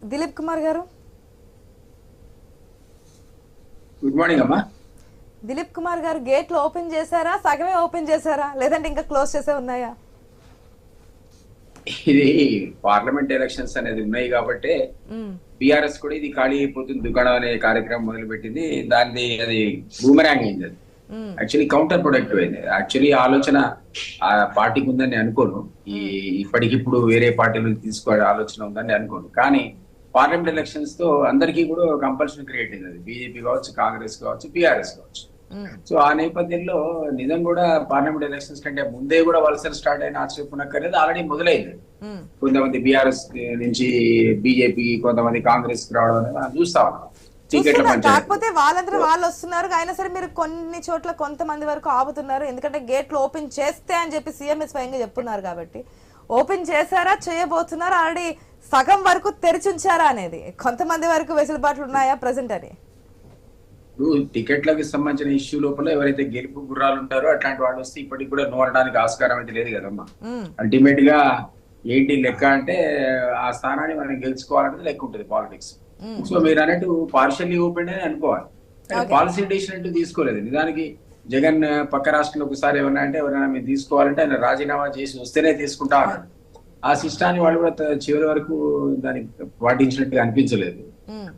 దిలీప్ కుమార్ గారు, good morning అమ్మా. దిలీప్ కుమార్ గారు గేట్లు ఓపెన్ చేశారా, సగమే ఓపెన్ చేశారా, లేదంటే ఇంకా క్లోజ్ చేసే ఉన్నాయా? ఇది పార్లమెంట్ ఎలక్షన్స్ అనేది ఉన్నాయి కాబట్టి బిఆర్ఎస్ కూడా ఇది ఖాళీ అయిపోతుంది దుకాణం అనే కార్యక్రమం మొదలు పెట్టింది. దాన్ని అది బూమరాంగ్ అయింది. అది యాక్చువల్లీ కౌంటర్ ప్రొడక్టివ్ అయింది. యాక్చువల్లీ ఆలోచన ఆ పార్టీకి ఉందని అనుకోను. ఇప్పటికిప్పుడు వేరే పార్టీలు తీసుకోవడం ఆలోచన ఉందని అనుకోను. కానీ పార్లమెంట్ ఎలక్షన్స్ తో అందరికీ కూడా కంపల్షన్ క్రియేట్ అయింది. అది బీజేపీ కావచ్చు, కాంగ్రెస్ కావచ్చు, బీఆర్ఎస్ కావచ్చు. సో ఆ నేపథ్యంలో నిజం కూడా పార్లమెంట్ ఎలక్షన్స్ కంటే ముందే కూడా వలసలు స్టార్ట్ అయిన ఆశ్చర్యపోనక్కర్లేదు. ఆల్రెడీ మొదలైంది. కొంతమంది బీఆర్ఎస్ నుంచి బీజేపీ, కొంతమంది కాంగ్రెస్ రావడం అనేది మనం చూస్తా ఉన్నాం. కాకపోతే వాళ్ళందరూ వాళ్ళు వస్తున్నారు, అయినా సరే మీరు కొన్ని చోట్ల కొంతమంది వరకు ఆపుతున్నారు. ఎందుకంటే గేట్లు ఓపెన్ చేస్తే అని చెప్పి సీఎం స్వయంగా చెప్తున్నారు కాబట్టి. ఓపెన్ చేశారా, చేయబోతున్నారా, ఆల్రెడీ సగం వరకు తెరిచుంచారా అనేది కొంతమంది వరకు వెసులుబాట్లు ఉన్నాయా ప్రెసెంట్ అని? టికెట్లకు సంబంధించిన ఇష్యూ లోపల ఎవరైతే గెలుపు గుర్రాలు ఉంటారో అట్లాంటి వాళ్ళు వస్తే ఇప్పటికి కూడా నోరడానికి ఆస్కారం అయితే లేదు కదమ్మా. అల్టిమేట్ గా ఏంటి లెక్క అంటే ఆ స్థానాన్ని మనం గెలుచుకోవాలనేది లెక్క ఉంటుంది పాలిటిక్స్. సో మీరు అన్నట్టు పార్షియల్లీ ఓపెన్ అని అనుకోవాలి. పాలసీ డెసిషన్ అంటూ తీసుకోలేదు. నిజానికి జగన్ పక్క రాష్ట్రంలో ఒకసారి ఏమన్నా అంటే ఎవరైనా మీరు తీసుకోవాలంటే ఆయన రాజీనామా చేసి వస్తేనే తీసుకుంటా అన్నాడు. ఆ సిస్టాన్ని వాళ్ళు కూడా చివరి వరకు దాన్ని పాటించినట్టుగా అనిపించలేదు.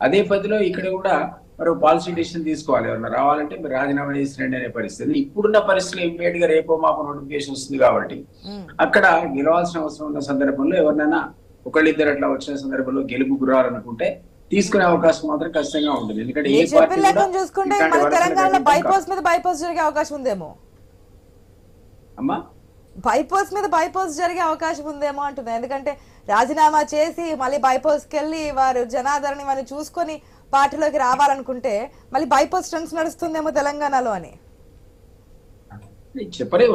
అదే పద్ధతిలో ఇక్కడ కూడా మరో పాలసీ డెసిషన్ తీసుకోవాలి. ఎవరైనా రావాలంటే మీరు రాజీనామా చేసినండి అనే పరిస్థితి. ఇప్పుడున్న పరిస్థితులు ఇమ్మీడియట్ గా రేపో మాపో నోటిఫికేషన్ వస్తుంది కాబట్టి అక్కడ గెలవాల్సిన అవసరం ఉన్న సందర్భంలో ఎవరినైనా ఒకళ్ళిద్దరు అట్లా వచ్చిన సందర్భంలో గెలుపు గురాలనుకుంటే తీసుకునే అవకాశం మాత్రం ఖచ్చితంగా ఉంటుంది. ఎందుకంటే చూసుకుంటే తెలంగాణలో బైపాస్ మీద బైపాస్ జరిగే అవకాశం ఉందేమో అమ్మా. బైపాస్ మీద బైపాస్ జరిగే అవకాశం ఉందేమో అంటుంది. ఎందుకంటే రాజీనామా చేసి మళ్ళీ బైపాస్ కి వెళ్ళి వారు జనాదరణ వారిని చూసుకొని పార్టీలోకి రావాలనుకుంటే మళ్ళీ బైపాస్ స్టన్స్ నడుస్తుందేమో తెలంగాణలో అని చెప్పలే.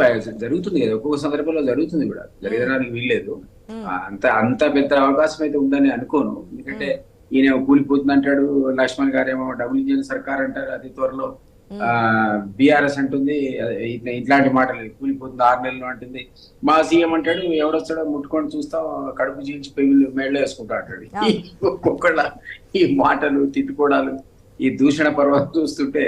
జరుగుతుంది కదా, ఒక్కొక్క సందర్భంలో జరుగుతుంది కూడా, జరగడానికి వీల్లేదు. అంత పెద్ద అవకాశం అయితే ఉందని అనుకోను. ఎందుకంటే ఈయన కూలిపోతుంది అంటాడు, లక్ష్మణ్ గారేమో డబుల్ ఇంజిన్ సర్కార్ అంటారు, అతి త్వరలో బిఆర్ఎస్ అంటుంది ఇట్లాంటి మాటలు. కూలిపోతుంది 6 నెలలు అంటుంది. మా సీఎం అంటాడు ఎవడొస్తాడో ముట్టుకొని చూస్తాం, కడుపు చీల్చి పెళ్లి మేళ్ళలో వేసుకుంటా అంటాడు. ఒక్కొక్కళ్ళ ఈ మాటలు, తిట్టుకోవడాలు, ఈ దూషణ పర్వం చూస్తుంటే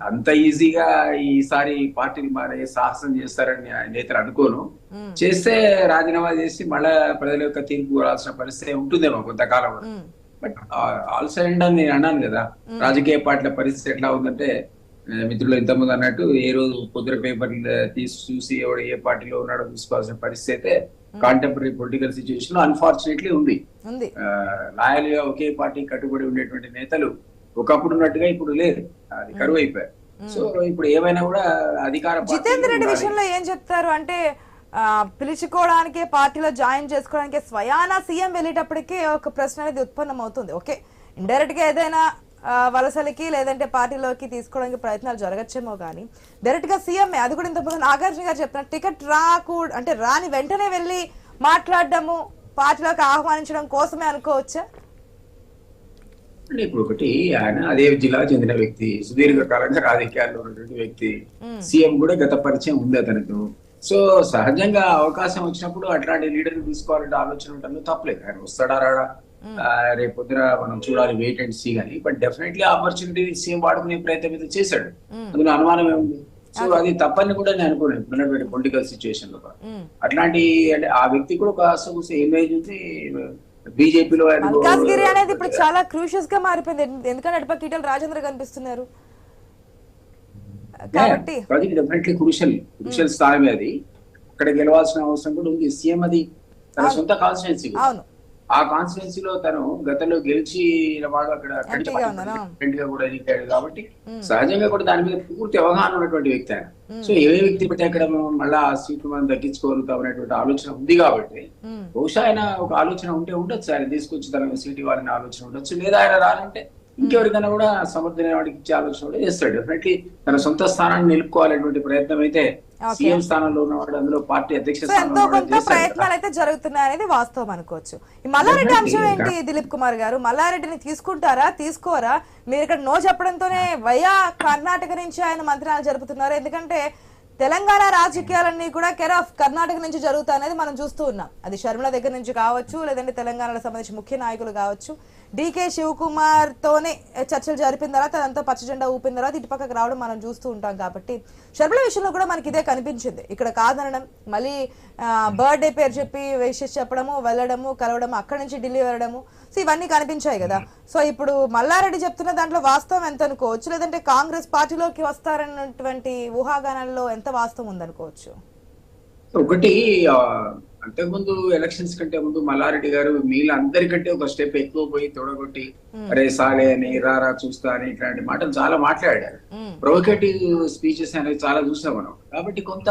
అంత ఈజీగా ఈసారి పార్టీని మారే సాహసం చేస్తారని నేతలు అనుకోను. చేస్తే రాజీనామా చేసి మళ్ళా ప్రజల యొక్క తీర్పు రాల్సిన పరిస్థితి ఉంటుందేమో కొంతకాలం. బట్ ఆల్సో అండ్ అని నేను అన్నాను కదా, రాజకీయ పార్టీల పరిస్థితి ఎట్లా ఉందంటే మిత్రులు ఇంతకుముందు అన్నట్టు ఏ రోజు పొద్దున పేపర్ తీసి చూసి ఎవడు ఏ పార్టీలో ఉన్నాడో చూసుకోవాల్సిన పరిస్థితి అయితే కాంటెంపరీ పొలిటికల్ సిచ్యువేషన్ లో అన్ఫార్చునేట్లీ ఉంది. లాయల్ గా ఒకే పార్టీ కట్టుబడి ఉండేటువంటి నేతలు ఒకప్పుడు ఉన్నట్టుగా ఇప్పుడు లేదు, అది కరువు అయిపోయారు. సో ఇప్పుడు ఏమైనా కూడా అధికార జితేందర్ రెడ్డి విషయంలో ఏం చెప్తారు అంటే పిలుచుకోవడానికి పార్టీలో జాయిన్ చేసుకోవడానికి స్వయానా సీఎం వెళ్ళేటప్పటికీ ఒక ప్రశ్న అనేది ఉత్పన్నం అవుతుంది. ఓకే, ఇండైరెక్ట్ గా ఏదైనా వలసలకి లేదంటే పార్టీలోకి తీసుకోవడానికి ప్రయత్నాలు జరగచ్చేమో కానీ డైరెక్ట్ గా సీఎం, అది కూడా ఇంతకుముందు నాగార్జున గారు చెప్తున్నారు, టికెట్ అంటే రాని వెంటనే వెళ్ళి మాట్లాడడము, పార్టీలోకి ఆహ్వానించడం కోసమే అనుకోవచ్చా? ఇప్పుడు ఒకటి, ఆయన అదే జిల్లాకు చెందిన వ్యక్తి, సుదీర్ఘకాలంగా రాజకీయాల్లో ఉన్నటువంటి వ్యక్తి, సీఎం కూడా గత పరిచయం ఉంది అతనికి. సో సహజంగా అవకాశం వచ్చినప్పుడు అట్లాంటి లీడర్ని తీసుకోవాలంటే ఆలోచన ఉంటుంది, తప్పలేదు. ఆయన వస్తాడా రాడా రేపు పొద్దున మనం చూడాలి, వెయిట్ అండ్ సీ. కానీ బట్ డెఫినెట్లీ ఆపర్చునిటీ సీఎం వాడుకునే ప్రయత్నం అయితే చేశాడు, అందులో అనుమానం ఏముంది. సో అది తప్పని కూడా నేను అనుకోను ఇప్పుడున్నటువంటి పొలిటికల్ సిచ్యువేషన్ లో. అట్లాంటి అంటే ఆ వ్యక్తి కూడా ఒక ఇమేజ్ ఉంది బీజేపీలో. మల్కాజ్గిరి అనేది ఇప్పుడు చాలా క్రూషియస్ గా మారిపోయింది, ఎందుకంటే అటుపక్క ఈటెల రాజేందర్ కనిపిస్తున్నారు కాబట్టి డెఫినెట్లీ క్రూషియల్ స్థానమే అది. అక్కడ గెలవాల్సిన అవసరం కూడా ఉంది. సీఎం అది తన సొంత కాన్స్టిట్యున్సీ, ఆ కాన్స్టిట్యున్సీలో తను గతంలో గెలిచి వాడు అక్కడ గా కూడా ఎన్నికాడు కాబట్టి సహజంగా కూడా దాని మీద పూర్తి అవగాహన ఉన్నటువంటి వ్యక్తి ఆయన. సో ఏ వ్యక్తి బట్టి అక్కడ మళ్ళా ఆ సీట్లు మనం దక్కించుకోగలుగుతాం అనేటువంటి ఆలోచన ఉంది కాబట్టి బహుశా ఆయన ఒక ఆలోచన ఉంటే ఉండొచ్చు, ఆయన తీసుకొచ్చి తన సీట్ ఇవ్వాలనే ఆలోచన ఉండొచ్చు. లేదా ఆయన రానంటే ఇంకెవరికైనా కూడా సమర్థమైన వాడికి ఇచ్చే ఆలోచన కూడా చేస్తాడు. డెఫినెట్లీ తన సొంత స్థానాన్ని నిలుపుకోవాలనేటువంటి ప్రయత్నం అయితే సీఎం స్థానంలో ఉన్నవాడు, అందులో పార్టీ అధ్యక్ష ప్రయత్నాలు అయితే జరుగుతున్నాయి అనేది వాస్తవం అనుకోవచ్చు. ఈ మల్లారెడ్డి అంశం ఏంటి దిలీప్ కుమార్ గారు? మల్లారెడ్డిని తీసుకుంటారా, తీసుకోరా? మీరు ఇక్కడ నో చెప్పడంతోనే వయా కర్ణాటక నుంచి ఆయన మంత్రాలు జరుపుతున్నారు. ఎందుకంటే తెలంగాణ రాజకీయాలన్నీ కూడా కేర్ ఆఫ్ కర్ణాటక నుంచి జరుగుతాయనేది మనం చూస్తూ ఉన్నాం. అది షర్మిల దగ్గర నుంచి కావచ్చు, లేదంటే తెలంగాణకు సంబంధించి ముఖ్య నాయకులు కావచ్చు. డీకే శివకుమార్ తోనే చర్చలు జరిపిన తర్వాత అదంతా పచ్చ జెండా ఊపిన తర్వాత ఇటు పక్కకు రావడం మనం చూస్తూ ఉంటాం. కాబట్టి షర్మిల విషయంలో కూడా మనకి ఇదే కనిపించింది. ఇక్కడ కాదనడం, మళ్ళీ బర్త్డే పేరు చెప్పి విషెస్ చెప్పడము, వెళ్ళడము, కలవడము, అక్కడి నుంచి ఢిల్లీ వెళ్ళడము, సో ఇవన్నీ కనిపించాయి కదా. సో ఇప్పుడు మల్లారెడ్డి చెప్తున్న దాంట్లో వాస్తవం ఎంత అనుకోవచ్చు, లేదంటే కాంగ్రెస్ పార్టీలోకి వస్తారన్నటువంటి ఊహాగానాల్లో ఎంత వాస్తవం ఉందనుకోవచ్చు? ఒకటి అంతకుముందు ఎలక్షన్స్ కంటే ముందు మల్లారెడ్డి గారు మీళ్ళందరికంటే ఒక స్టెప్ ఎక్కువ పోయి తొడగొట్టి అరే సాలే అని రారా చూస్తా అని ఇట్లాంటి మాటలు చాలా మాట్లాడారు. ప్రొవోకేటివ్ స్పీచెస్ అనేది చాలా చూసాం మనం. కాబట్టి కొంత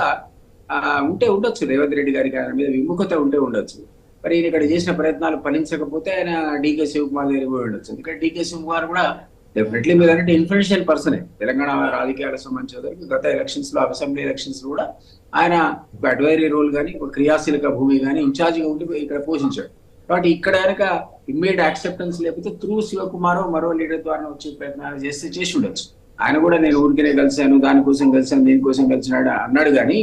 ఉండొచ్చు రేవంత్ రెడ్డి గారి మీద విముఖత ఉండొచ్చు. మరి ఈయన ఇక్కడ చేసిన ప్రయత్నాలు ఫలించకపోతే ఆయన డీకే శివకుమార్ దగ్గర పోయి ఉండొచ్చు. ఎందుకంటే డీకే శివకుమార్ కూడా డెఫినెట్లీ మీరు అంటే ఇన్ఫ్లుయెన్షియల్ పర్సనే తెలంగాణ రాజకీయాలకు సంబంధించి. గత ఎలక్షన్స్ లో అసెంబ్లీ ఎలక్షన్స్ లో కూడా ఆయన ఒక అడ్వైరీ రోల్ కానీ ఒక క్రియాశీలక భూమి కానీ ఇన్ఛార్జిగా ఉండి ఇక్కడ పోషించాడు. కాబట్టి ఇక్కడ కనుక ఇమ్మీడియట్ యాక్సెప్టెన్స్ లేకపోతే త్రూ శివకుమార్ మరో లీడర్ ద్వారా వచ్చే ప్రయత్నాలు చేసి ఉండొచ్చు. ఆయన కూడా నేను ఊరికనే కలిశాను, దానికోసం కలిశాను, దీనికోసం కలిసినాడు అన్నాడు, కానీ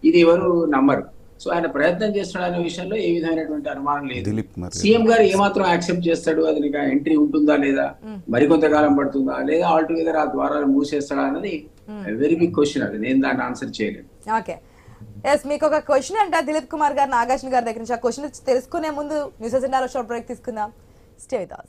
ఇది ఎవరు నమ్మరు. సో ఆయన ప్రయత్నం చేస్తున్నాడు అనే విషయంలో ఏ విధమైనటువంటి అనుమానం లేదు. సీఎం గారు ఏమాత్రం యాక్సెప్ట్ చేస్తాడు, అది ఎంట్రీ ఉంటుందా లేదా, మరికొంతకాలం పడుతుందా, లేదా ఆల్ టుగెదర్ ఆ ద్వారాలు మూసేస్తాడా అన్నది వెరీ బిగ్ క్వశ్చన్. అది నేను దాన్ని ఆన్సర్ చేయలేను. ఓకే, ఎస్, మీకు ఒక క్వశ్చన్ అంట దిలీప్ కుమార్ గారు నాగార్జున గారి దగ్గర నుంచి. ఆ క్వశ్చన్ తెలుసుకునే ముందు న్యూస్ ఎజెండాలో షార్ట్ బ్రేక్ తీసుకుందాం. Stay with us.